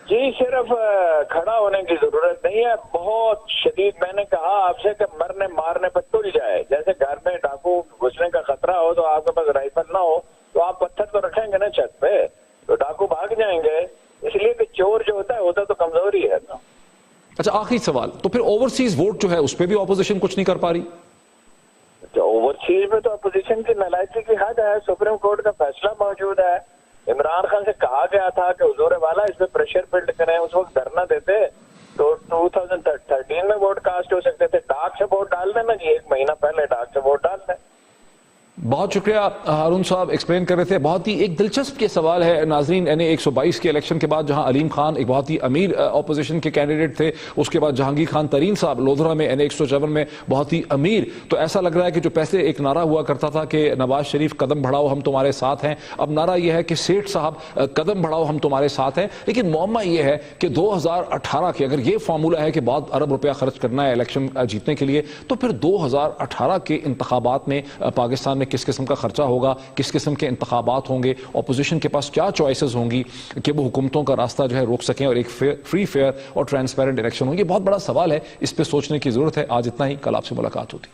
जी, सिर्फ खड़ा होने की जरूरत नहीं है, बहुत शदीद। मैंने कहा आपसे कि मरने मारने पर तुल जाए। जैसे घर में डाकू घुसने का खतरा हो तो आपके पास राइफल ना हो तो आप पत्थर तो रखेंगे ना छत पे, तो डाकू भाग जाएंगे। इसलिए कि चोर जो होता तो कमजोरी है ना। अच्छा, आखिरी सवाल, तो फिर ओवरसीज वोट जो है उस पर भी ऑपोजिशन कुछ नहीं कर पा रही? तो ओवरसीज में तो अपोजिशन की नालायकी की हद है। सुप्रीम कोर्ट का फैसला मौजूद है। इमरान खान से कहा गया था कि हुजूर वाला इस पे प्रेशर बिल्ड करें, उस वक्त धरना देते तो 2013 में वोट कास्ट हो सकते थे। डाक से वोट डाल देना जी, 1 महीना पहले डाक से वोट डाल दें। बहुत शुक्रिया हारून साहब, एक्सप्लेन कर रहे थे। बहुत ही एक दिलचस्प ये सवाल है नाजरीन, NA 122 के इलेक्शन के बाद जहां अलीम खान एक बहुत ही अमीर ऑपोजिशन के कैंडिडेट थे, उसके बाद जहांगीर खान तरीन साहब लोधरा में NA 154 में बहुत ही अमीर। तो ऐसा लग रहा है कि जो पहले एक नारा हुआ करता था कि नवाज शरीफ कदम बढ़ाओ हम तुम्हारे साथ हैं, अब नारा यह है कि सेठ साहब कदम बढ़ाओ हम तुम्हारे साथ हैं। लेकिन मौमा यह है कि 2018 के अगर ये फार्मूला है कि बहुत अरब रुपया खर्च करना है इलेक्शन जीतने के लिए, तो फिर 2018 के इंतखाबात में पाकिस्तान में किस किस्म का खर्चा होगा, किस किस्म के इंतखाबात होंगे, ऑपोजिशन के पास क्या चॉइसेस होंगी कि वो हुकूमतों का रास्ता जो है रोक सकें और एक फ्री फेयर और ट्रांसपेरेंट इलेक्शन हो। ये बहुत बड़ा सवाल है, इस पर सोचने की जरूरत है। आज इतना ही, कल आपसे मुलाकात होती।